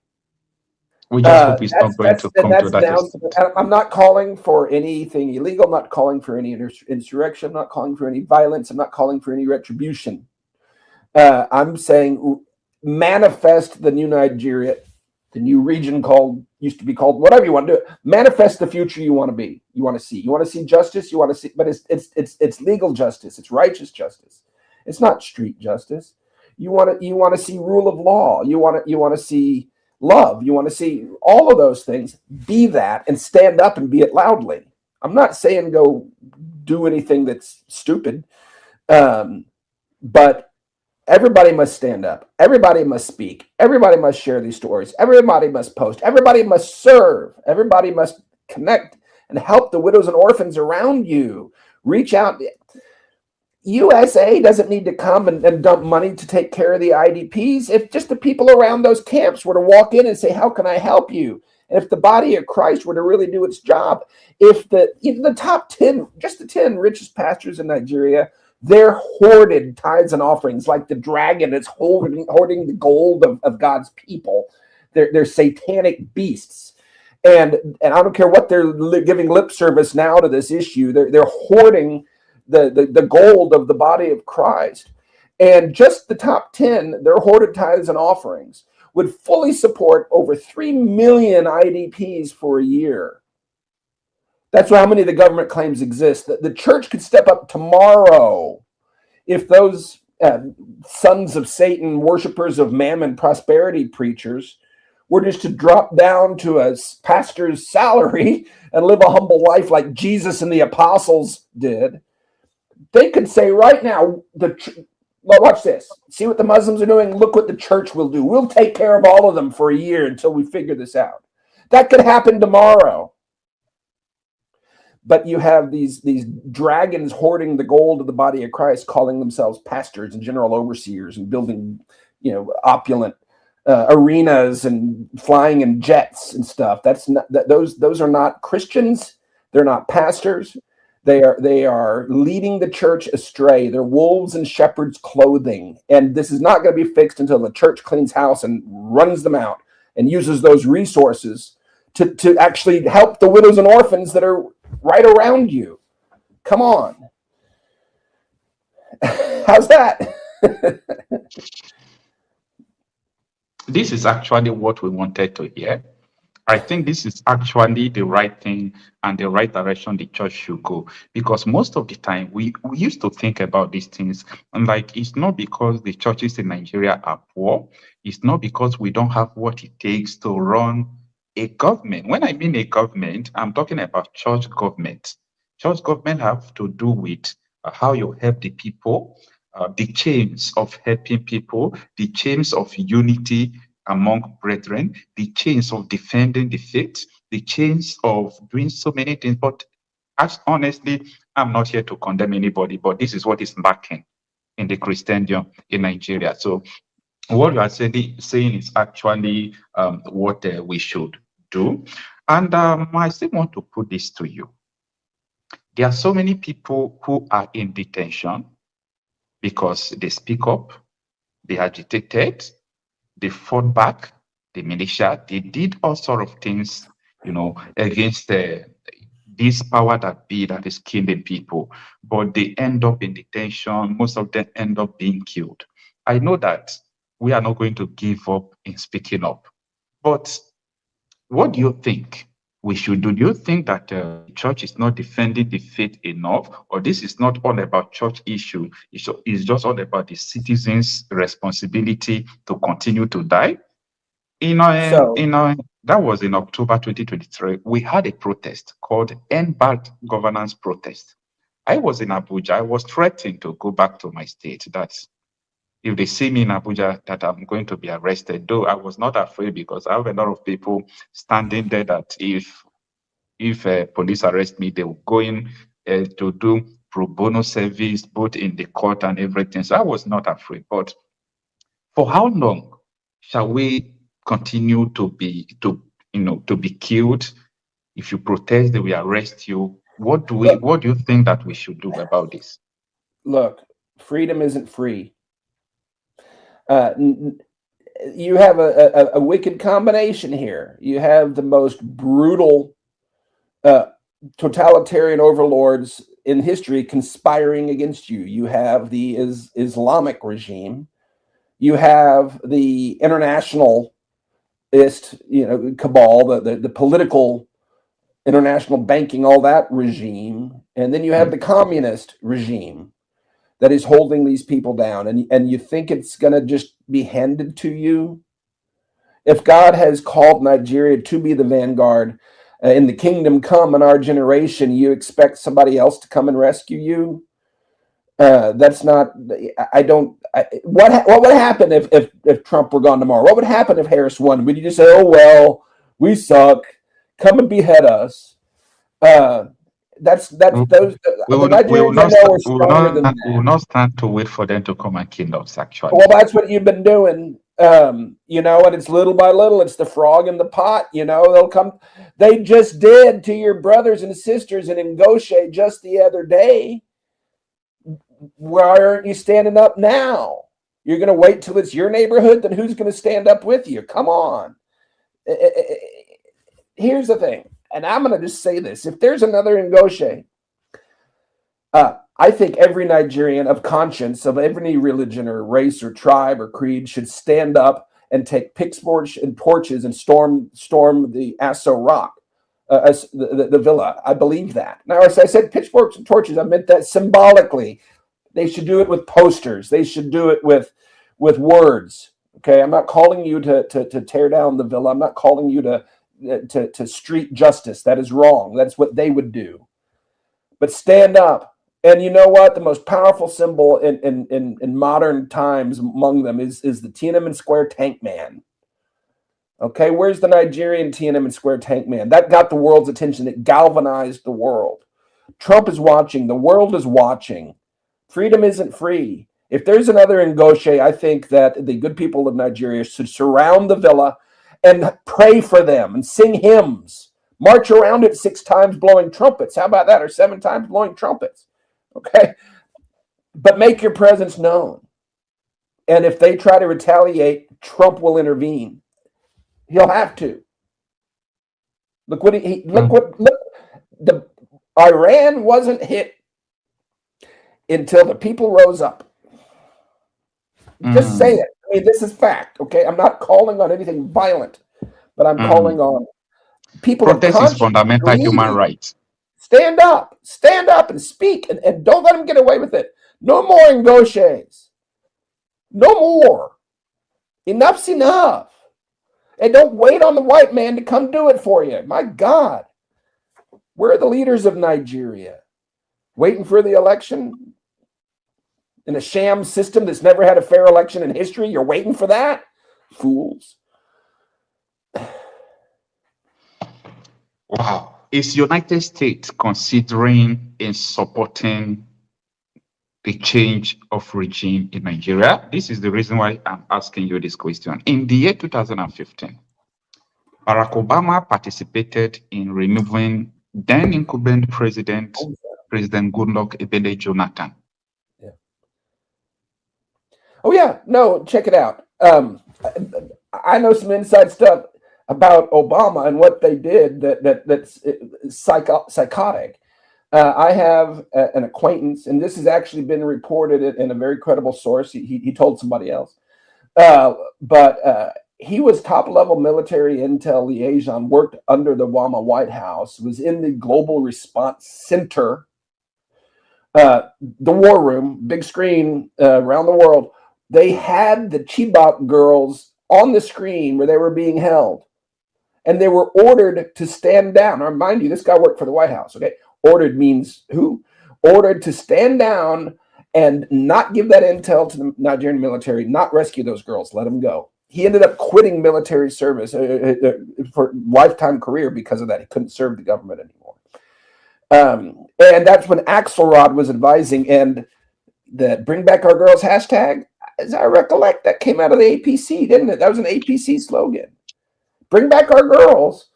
We just hope it's not going to come to that extent. I'm not calling for anything illegal. I'm not calling for any insurrection. I'm not calling for any violence. I'm not calling for any retribution. I'm saying manifest the new Nigeria, the new region used to be called whatever you want to do. Manifest the future you want to be. You want to see. You want to see justice. You want to see, but it's legal justice. It's righteous justice. It's not street justice. You want to see rule of law. You want to see love. You want to see all of those things. Be that and stand up and be it loudly. I'm not saying go do anything that's stupid, but everybody must stand up. Everybody must speak. Everybody must share these stories. Everybody must post. Everybody must serve. Everybody must connect and help the widows and orphans around you. Reach out. USA doesn't need to come and dump money to take care of the IDPs. If just the people around those camps were to walk in and say, how can I help you? And if the body of Christ were to really do its job, if the top 10, just the 10 richest pastors in Nigeria, they're hoarded tithes and offerings like the dragon that's hoarding the gold of God's people. They're satanic beasts. And I don't care what they're giving lip service now to this issue. They're hoarding the gold of the body of Christ. And just the top 10, their hoarded tithes and offerings would fully support over 3 million IDPs for a year. That's how many of the government claims exist. The church could step up tomorrow if those sons of Satan, worshipers of mammon, prosperity preachers were just to drop down to a pastor's salary and live a humble life like Jesus and the apostles did. They could say right now, well, watch this. See what the Muslims are doing? Look what the church will do. We'll take care of all of them for a year until we figure this out. That could happen tomorrow. But you have these dragons hoarding the gold of the body of Christ, calling themselves pastors and general overseers and building, opulent arenas and flying in jets and stuff. Those are not Christians. They're not pastors. They are leading the church astray. They're wolves in shepherd's clothing. And this is not going to be fixed until the church cleans house and runs them out and uses those resources to actually help the widows and orphans that are right around you. Come on. How's that? This is actually what we wanted to hear. I think this is actually the right thing and the right direction the church should go, because most of the time we used to think about these things and it's not because the churches in Nigeria are poor. It's not because we don't have what it takes to run a government. When I mean a government, I'm talking about church government. Church government have to do with how you help the people, the chains of helping people, the chains of unity among brethren, the chains of defending the faith, the chains of doing so many things. But honestly, I'm not here to condemn anybody, but this is what is lacking in the Christendom in Nigeria. So what you are saying is actually what we should do. And I still want to put this to you. There are so many people who are in detention because they speak up, they agitated, they fought back, the militia, they did all sorts of things, against this power that be that is killing people, but they end up in detention. Most of them end up being killed. I know that we are not going to give up in speaking up, but what do you think we should do? Do you think that the church is not defending the faith enough, or this is not all about church issue? It's just all about the citizens' responsibility to continue to die? That was in October 2023. We had a protest called End Bad Governance Protest. I was in Abuja. I was threatened to go back to my state. That's if they see me in Abuja, that I'm going to be arrested. Though I was not afraid because I have a lot of people standing there that if police arrest me, they will go in to do pro bono service, both in the court and everything. So I was not afraid. But for how long shall we continue to be killed? If you protest, they will arrest you. What do you think that we should do about this? Look, freedom isn't free. You have a wicked combination here. You have the most brutal totalitarian overlords in history conspiring against you. You have the Islamic regime. You have the internationalist, cabal, the political, international banking, all that regime, and then you have the communist regime that is holding these people down, and you think it's going to just be handed to you? If God has called Nigeria to be the vanguard in the kingdom come in our generation, you expect somebody else to come and rescue you? That's not. What would happen if Trump were gone tomorrow? What would happen if Harris won? Would you just say, "Oh well, we suck. Come and behead us"? That's those. We will not stand to wait for them to come and kill us, actually. Well, that's what you've been doing, and it's little by little. It's the frog in the pot. They'll come. They just did to your brothers and sisters in Ngoshe just the other day. Why aren't you standing up now? You're going to wait till it's your neighborhood? Then who's going to stand up with you? Come on. Here's the thing. And I'm going to just say this. If there's another Ngoshe, I think every Nigerian of conscience, of every religion or race or tribe or creed, should stand up and take pitchforks and torches and storm the Aso Rock, the villa. I believe that. Now, as I said pitchforks and torches, I meant that symbolically. They should do it with posters. They should do it with words. Okay, I'm not calling you to tear down the villa. I'm not calling you to street justice. That is wrong. That's what they would do. But stand up. And you know what? The most powerful symbol in modern times among them is the Tiananmen Square tank man. Okay, where's the Nigerian Tiananmen Square tank man? That got the world's attention. It galvanized the world. Trump is watching. The world is watching. Freedom isn't free. If there's another Ngoshe, I think that the good people of Nigeria should surround the villa and pray for them and sing hymns. March around it 6 times blowing trumpets. How about that? Or 7 times blowing trumpets. Okay? But make your presence known. And if they try to retaliate, Trump will intervene. He'll have to. Look the Iran wasn't hit until the people rose up. Just say it. I mean, this is fact, okay? I'm not calling on anything violent, but I'm calling on people. Protest is fundamental human rights. Stand up and speak, and don't let them get away with it. No more Ngoshes. No more. Enough's enough. And don't wait on the white man to come do it for you. My God. Where are the leaders of Nigeria? Waiting for the election? In a sham system that's never had a fair election in history? You're waiting for that? Fools. Wow. Is United States considering in supporting the change of regime in Nigeria? This is the reason why I'm asking you this question. In the year 2015, Barack Obama participated in removing then incumbent President Goodluck Ebele Jonathan. Yeah. Oh yeah, no, check it out. I know some inside stuff. about Obama and what they did that's psychotic. I have an acquaintance, and this has actually been reported in a very credible source. He told somebody else, but he was top-level military intel liaison, worked under the Obama White House, was in the Global Response Center, the war room, big screen around the world. They had the Chibok girls on the screen where they were being held, and they were ordered to stand down. Now, mind you, this guy worked for the White House, okay? Ordered means who? Ordered to stand down and not give that intel to the Nigerian military, not rescue those girls, let them go. He ended up quitting military service for lifetime career because of that. He couldn't serve the government anymore. And that's when Axelrod was advising, and the Bring Back Our Girls hashtag, as I recollect, that came out of the APC, didn't it? That was an APC slogan. Bring back our girls.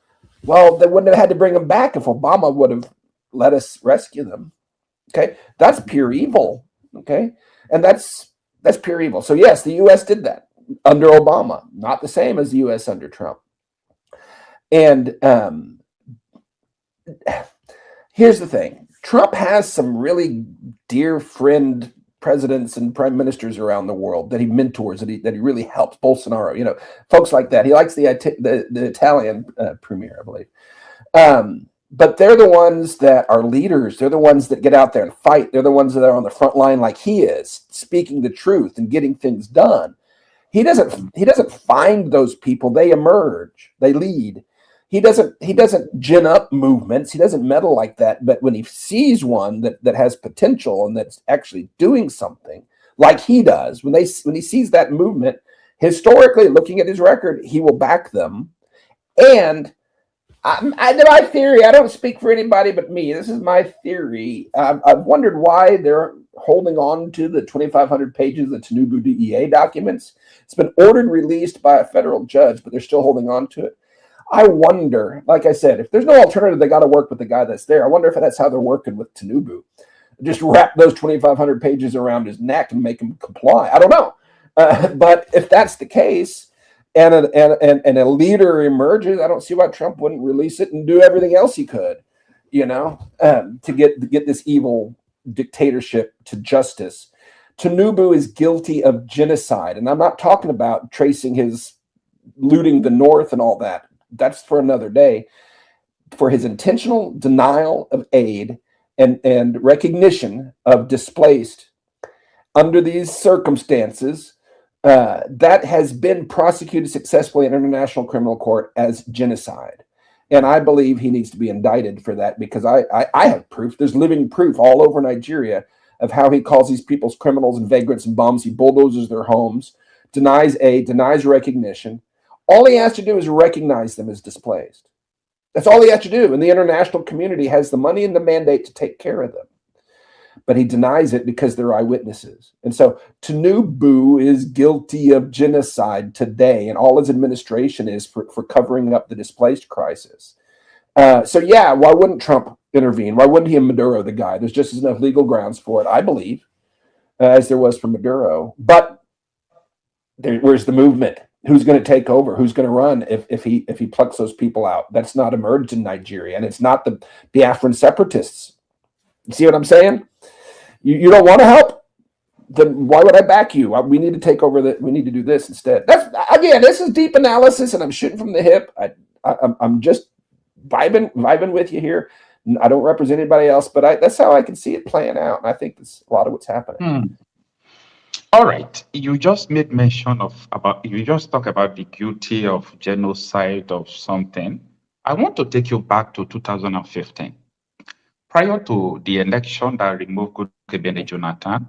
Well, they wouldn't have had to bring them back if Obama would have let us rescue them. Okay, that's pure evil. Okay, and that's pure evil. So yes, the U.S. did that under Obama, not the same as the U.S. under Trump. And here's the thing: Trump has some really dear friend presidents and prime ministers around the world that he mentors, that he really helps. Bolsonaro, you know, folks like that. He likes the Italian premier, I believe. But they're the ones that are leaders. They're the ones that get out there and fight. They're the ones that are on the front line, like he is, speaking the truth and getting things done. He doesn't find those people. They emerge. They lead. He doesn't gin up movements. He doesn't meddle like that. But when he sees one that has potential and that's actually doing something, like he does, when he sees that movement, historically, looking at his record, he will back them. And my theory, I don't speak for anybody but me. This is my theory. I've wondered why they're holding on to the 2,500 pages of the Tinubu DEA documents. It's been ordered released by a federal judge, but they're still holding on to it. I wonder, like I said, if there's no alternative, they got to work with the guy that's there. I wonder if that's how they're working with Tinubu. Just wrap those 2,500 pages around his neck and make him comply. I don't know. But if that's the case, and a leader emerges, I don't see why Trump wouldn't release it and do everything else he could, you know, to get this evil dictatorship to justice. Tinubu is guilty of genocide. And I'm not talking about tracing his looting the North and all that. That's for another day. For his intentional denial of aid and recognition of displaced under these circumstances, that has been prosecuted successfully in International Criminal Court as genocide. And I believe he needs to be indicted for that, because I have proof. There's living proof all over Nigeria of how he calls these people's criminals and vagrants and bums. He bulldozes their homes, denies aid, denies recognition. All he has to do is recognize them as displaced. That's all he has to do. And the international community has the money and the mandate to take care of them. But he denies it because they're eyewitnesses. And so Tinubu is guilty of genocide today, and all his administration is for covering up the displaced crisis. So yeah, why wouldn't Trump intervene? Why wouldn't he and Maduro, the guy? There's just enough legal grounds for it, I believe, as there was for Maduro. But where's the movement? Who's going to take over? Who's going to run if he plucks those people out? That's not emerged in Nigeria, and it's not the Biafran separatists. You see what I'm saying? You don't want to help? Then why would I back you? We need to take over we need to do this instead. Again, this is deep analysis, and I'm shooting from the hip. I'm just vibing with you here. I don't represent anybody else, but that's how I can see it playing out. And I think that's a lot of what's happening. All right. You just made mention you just talk about the guilty of genocide of something. I want to take you back to 2015. Prior to the election that removed Goodluck Jonathan,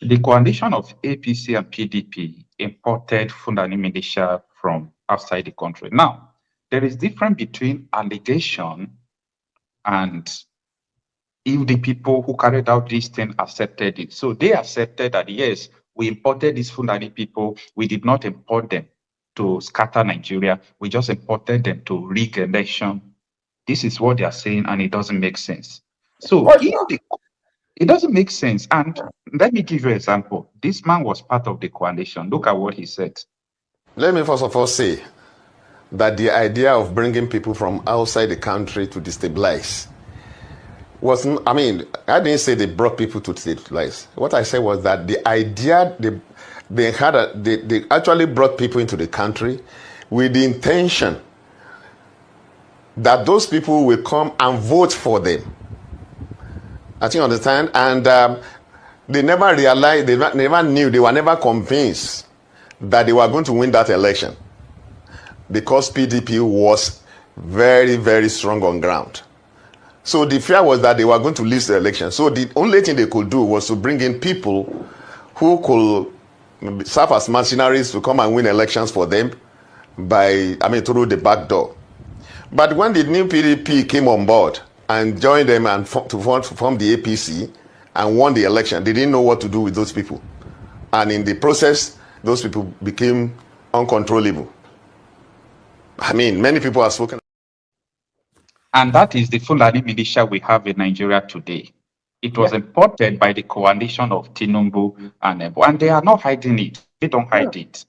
the coalition of APC and PDP imported Fulani militia from outside the country. Now, there is difference between allegation and if the people who carried out this thing accepted it. So they accepted that, yes, we imported these Fulani people. We did not import them to scatter Nigeria. We just imported them to rig election. This is what they are saying, and it doesn't make sense. So it doesn't make sense. And let me give you an example. This man was part of the coalition. Look at what he said. Let me first of all say that the idea of bringing people from outside the country to destabilize wasn't, I mean, I didn't say they brought people to destabilize. What I said was that the idea, they actually brought people into the country with the intention that those people will come and vote for them. I think you understand? And they never realized, they never knew, they were never convinced that they were going to win that election because PDP was very, very strong on ground. So the fear was that they were going to lose the election. So the only thing they could do was to bring in people who could serve as mercenaries to come and win elections for them through the back door. But when the new PDP came on board and joined them and form the APC and won the election, they didn't know what to do with those people. And in the process, those people became uncontrollable. I mean, many people have spoken. And that is the Fulani militia we have in Nigeria today. It was imported by the coalition of Tinubu and they are not hiding it. They don't hide it.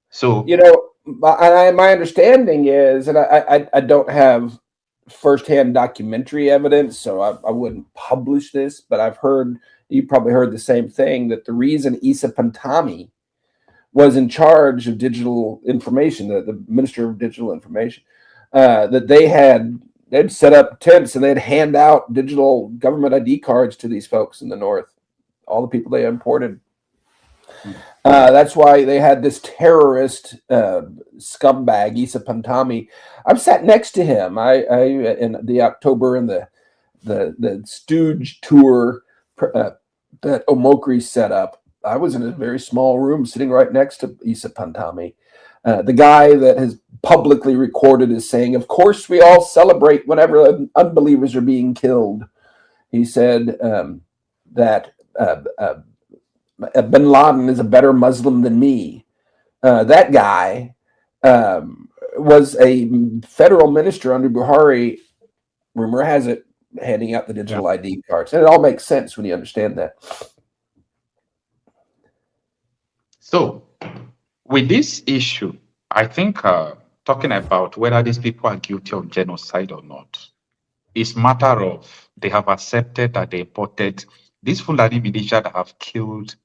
So, you know, my understanding is, and I don't have firsthand documentary evidence, so I wouldn't publish this, but I've heard, you probably heard the same thing, that the reason Issa Pantami was in charge of digital information, the Minister of Digital Information, that they'd set up tents and they'd hand out digital government ID cards to these folks in the north, all the people they imported. That's why they had this terrorist scumbag, Issa Pantami. I've sat next to him. In the October and the Stooge tour that Omokri set up. I was in a very small room sitting right next to Issa Pantami. The guy that has publicly recorded is saying, of course we all celebrate whenever unbelievers are being killed. He said that bin Laden is a better Muslim than me. That guy was a federal minister under Buhari, rumor has it, handing out the digital ID cards. And it all makes sense when you understand that. So, with this issue, I think talking about whether these people are guilty of genocide or not, is matter of they have accepted that they imported these Fulani militia that have killed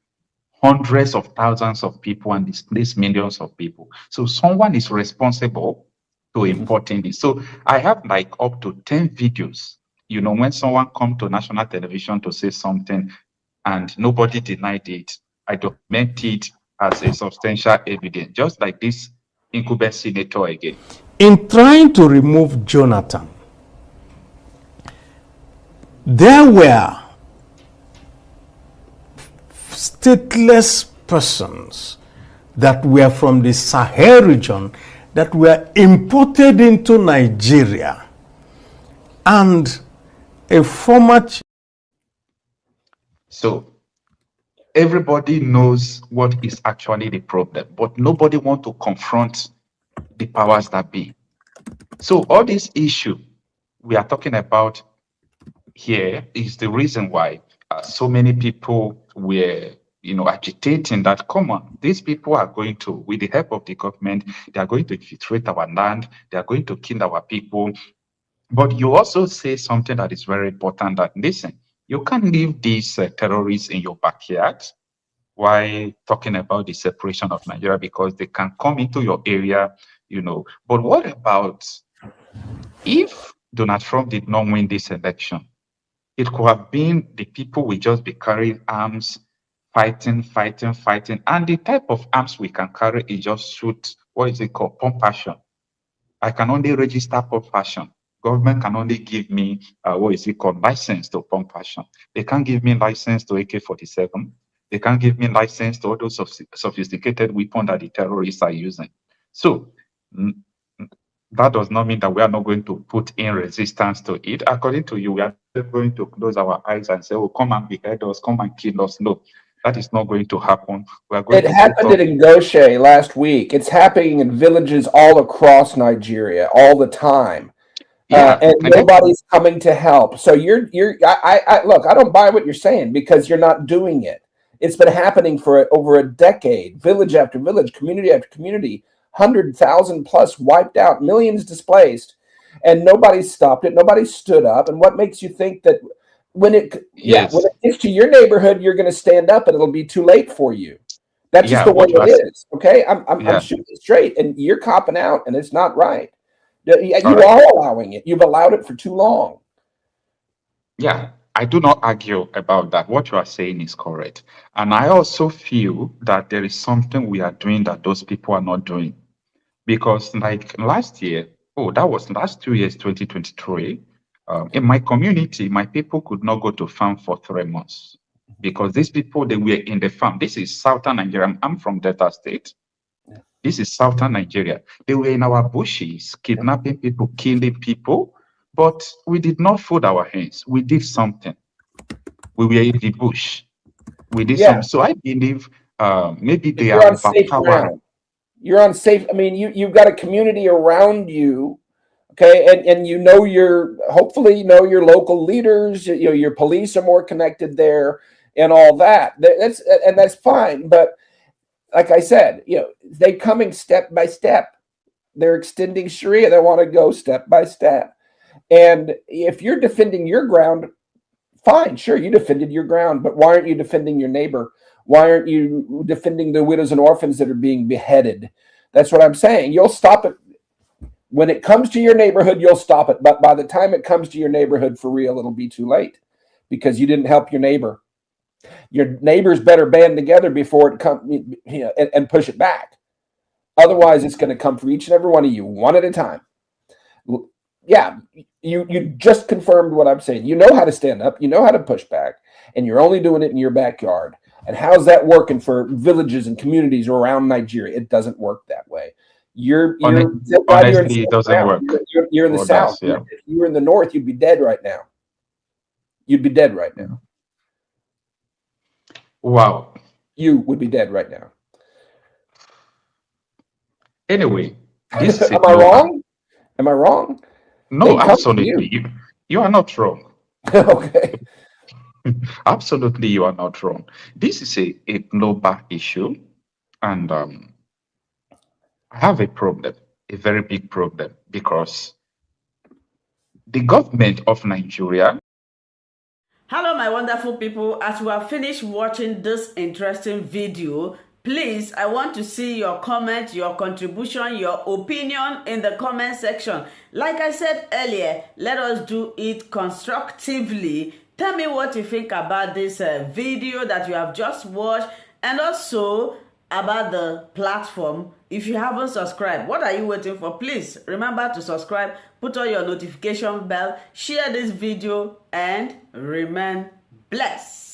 hundreds of thousands of people and displaced millions of people. So someone is responsible to importing this. So I have like up to 10 videos, you know, when someone comes to national television to say something and nobody denied it, I document it as a substantial evidence, just like this incumbent senator again. In trying to remove Jonathan, there were stateless persons that were from the Sahel region that were imported into Nigeria, and a former. So everybody knows what is actually the problem, but nobody wants to confront the powers that be. So all this issue we are talking about here is the reason why so many people were, you know, agitating that, come on, these people are going to, with the help of the government, they are going to infiltrate our land, they are going to kill our people. But you also say something that is very important, that, listen, you can't leave these terrorists in your backyard while talking about the separation of Nigeria, because they can come into your area, you know. But what about if Donald Trump did not win this election? It could have been the people will just be carrying arms, fighting. And the type of arms we can carry is just shoot, what is it called, pump action. I can only register pump action. Government can only give me, license to pump action. They can't give me license to AK-47. They can't give me license to all those sophisticated weapons that the terrorists are using. So that does not mean that we are not going to put in resistance to it. According to you, we are going to close our eyes and say, oh, come and behead us, come and kill us. No, that is not going to happen. We are going it happened in Ngoshe last week. It's happening in villages all across Nigeria all the time. And nobody's coming to help. So look, I don't buy what you're saying, because you're not doing it. It's been happening for over a decade, village after village, community after community. 100,000 plus wiped out, millions displaced, and nobody stopped it. Nobody stood up. And what makes you think that when it gets to your neighborhood, you're going to stand up and it'll be too late for you? That's just the way it is. Okay, I'm shooting straight, and you're copping out, and it's not right. You are allowing it. You've allowed it for too long. Yeah, I do not argue about that. What you are saying is correct. And I also feel that there is something we are doing that those people are not doing. Because like last year, that was last 2 years, 2023, in my community, my people could not go to farm for 3 months because these people, they were in the farm. This is southern Nigeria. I'm from Delta State. This is southern Nigeria. They were in our bushes, kidnapping people, killing people, but we did not fold our hands. We did something. We were in the bush. We did something. So I believe maybe they are overpowered. You're on safe. I mean, you've got a community around you, okay, and hopefully you know your local leaders. Your police are more connected there, and all that. That's fine. But like I said, they're coming step by step. They're extending Sharia. They want to go step by step. And if you're defending your ground, fine, sure, you defended your ground. But why aren't you defending your neighbor? Why aren't you defending the widows and orphans that are being beheaded? That's what I'm saying. You'll stop it. When it comes to your neighborhood, you'll stop it. But by the time it comes to your neighborhood for real, it'll be too late because you didn't help your neighbor. Your neighbors better band together before it comes, and push it back. Otherwise, it's going to come for each and every one of you, one at a time. Yeah, you just confirmed what I'm saying. You know how to stand up. You know how to push back. And you're only doing it in your backyard. And how's that working for villages and communities around Nigeria? It doesn't work that way. Honestly, it doesn't work. You're in the south. If you were in the north, you'd be dead right now. You'd be dead right now. Wow. You would be dead right now. Anyway, am I wrong? Am I wrong? No, absolutely. You are not wrong. Okay. Absolutely, you are not wrong. This is a global issue, and I have a problem, a very big problem, because the government of Nigeria. Hello, my wonderful people. As we have finished watching this interesting video, please, I want to see your comment, your contribution, your opinion in the comment section. Like I said earlier, let us do it constructively. Tell me what you think about this video that you have just watched, and also about the platform. If you haven't subscribed, what are you waiting for? Please remember to subscribe, put on your notification bell, share this video, and remain blessed.